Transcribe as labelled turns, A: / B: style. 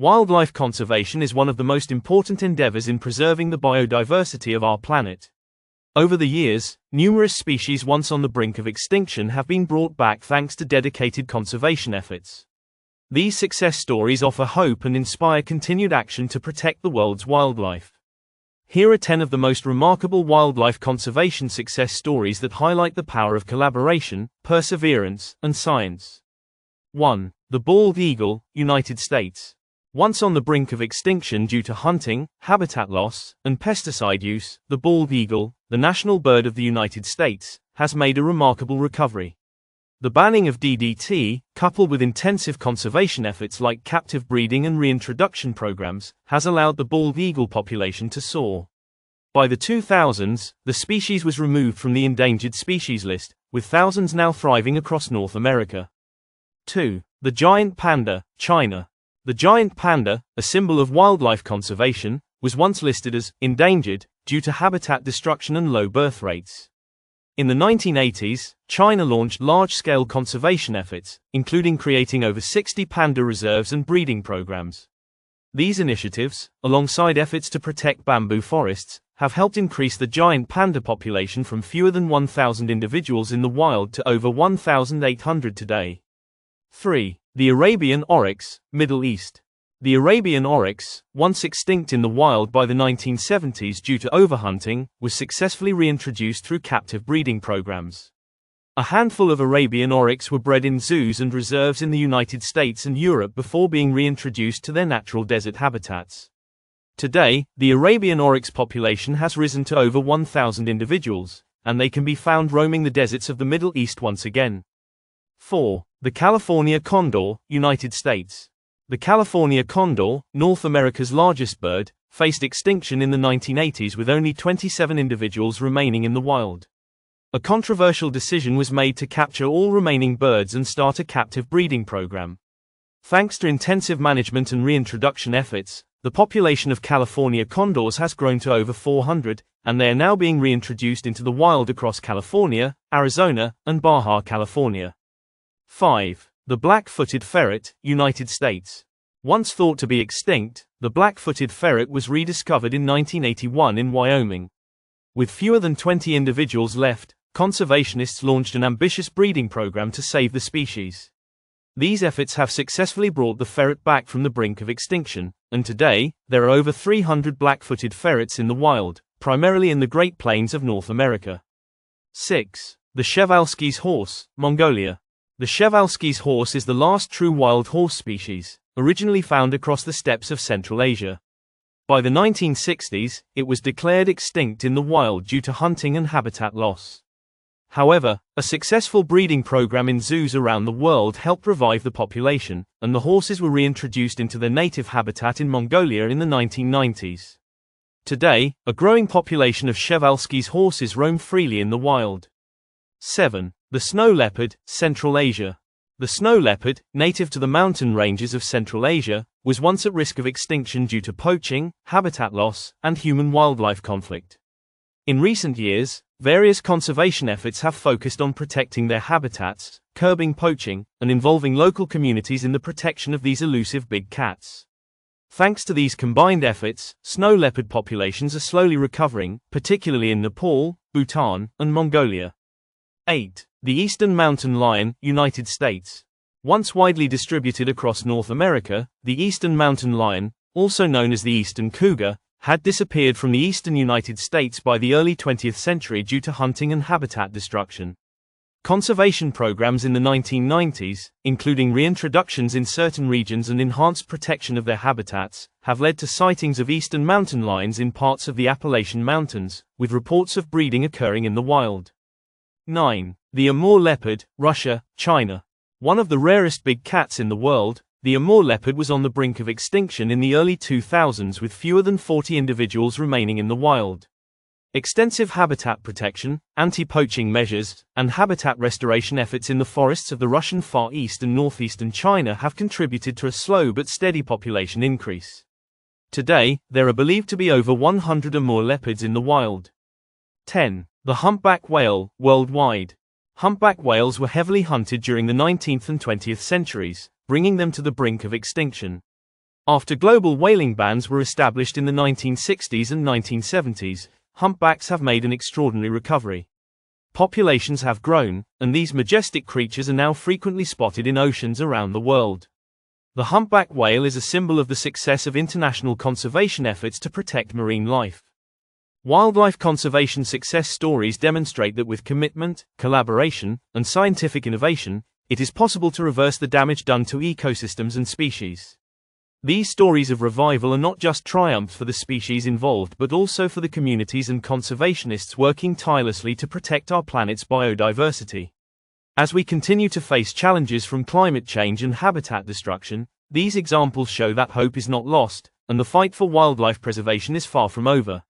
A: Wildlife conservation is one of the most important endeavors in preserving the biodiversity of our planet. Over the years, numerous species once on the brink of extinction have been brought back thanks to dedicated conservation efforts. These success stories offer hope and inspire continued action to protect the world's wildlife. Here are 10 of the most remarkable wildlife conservation success stories that highlight the power of collaboration, perseverance, and science. 1. The bald eagle, United States. Once on the brink of extinction due to hunting, habitat loss, and pesticide use, the bald eagle, the national bird of the United States, has made a remarkable recovery. The banning of DDT, coupled with intensive conservation efforts like captive breeding and reintroduction programs, has allowed the bald eagle population to soar. By the 2000s, the species was removed from the endangered species list, with thousands now thriving across North America. 2. The giant panda, China. The giant panda, a symbol of wildlife conservation, was once listed as endangered due to habitat destruction and low birth rates. In the 1980s, China launched large-scale conservation efforts, including creating over 60 panda reserves and breeding programs. These initiatives, alongside efforts to protect bamboo forests, have helped increase the giant panda population from fewer than 1,000 individuals in the wild to over 1,800 today. 3. The Arabian oryx, Middle East. The Arabian oryx, once extinct in the wild by the 1970s due to overhunting, was successfully reintroduced through captive breeding programs. A handful of Arabian oryx were bred in zoos and reserves in the United States and Europe before being reintroduced to their natural desert habitats. Today, the Arabian oryx population has risen to over 1,000 individuals, and they can be found roaming the deserts of the Middle East once again. 4. The California condor, United States. The California condor, North America's largest bird, faced extinction in the 1980s with only 27 individuals remaining in the wild. A controversial decision was made to capture all remaining birds and start a captive breeding program. Thanks to intensive management and reintroduction efforts, the population of California condors has grown to over 400, and they are now being reintroduced into the wild across California, Arizona, and Baja California. 5. The black-footed ferret, United States. Once thought to be extinct, the black-footed ferret was rediscovered in 1981 in Wyoming. With fewer than 20 individuals left, conservationists launched an ambitious breeding program to save the species. These efforts have successfully brought the ferret back from the brink of extinction, and today, there are over 300 black-footed ferrets in the wild, primarily in the Great Plains of North America. 6. The Przewalski's horse, Mongolia. The Przewalski's horse is the last true wild horse species, originally found across the steppes of Central Asia. By the 1960s, it was declared extinct in the wild due to hunting and habitat loss. However, a successful breeding program in zoos around the world helped revive the population, and the horses were reintroduced into their native habitat in Mongolia in the 1990s. Today, a growing population of Przewalski's horses roam freely in the wild. 7. The snow leopard, Central Asia. The snow leopard, native to the mountain ranges of Central Asia, was once at risk of extinction due to poaching, habitat loss, and human-wildlife conflict. In recent years, various conservation efforts have focused on protecting their habitats, curbing poaching, and involving local communities in the protection of these elusive big cats. Thanks to these combined efforts, snow leopard populations are slowly recovering, particularly in Nepal, Bhutan, and Mongolia. 8. The eastern mountain lion, United States. Once widely distributed across North America, the eastern mountain lion, also known as the eastern cougar, had disappeared from the eastern United States by the early 20th century due to hunting and habitat destruction. Conservation programs in the 1990s, including reintroductions in certain regions and enhanced protection of their habitats, have led to sightings of eastern mountain lions in parts of the Appalachian Mountains, with reports of breeding occurring in the wild. 9. The Amur leopard, Russia, China. One of the rarest big cats in the world, the Amur leopard was on the brink of extinction in the early 2000s with fewer than 40 individuals remaining in the wild. Extensive habitat protection, anti-poaching measures, and habitat restoration efforts in the forests of the Russian Far East and northeastern China have contributed to a slow but steady population increase. Today, there are believed to be over 100 Amur leopards in the wild. 10. The humpback whale, worldwide. Humpback whales were heavily hunted during the 19th and 20th centuries, bringing them to the brink of extinction. After global whaling bans were established in the 1960s and 1970s, humpbacks have made an extraordinary recovery. Populations have grown, and these majestic creatures are now frequently spotted in oceans around the world. The humpback whale is a symbol of the success of international conservation efforts to protect marine life. Wildlife conservation success stories demonstrate that with commitment, collaboration, and scientific innovation, it is possible to reverse the damage done to ecosystems and species. These stories of revival are not just triumphs for the species involved but also for the communities and conservationists working tirelessly to protect our planet's biodiversity. As we continue to face challenges from climate change and habitat destruction, these examples show that hope is not lost, and the fight for wildlife preservation is far from over.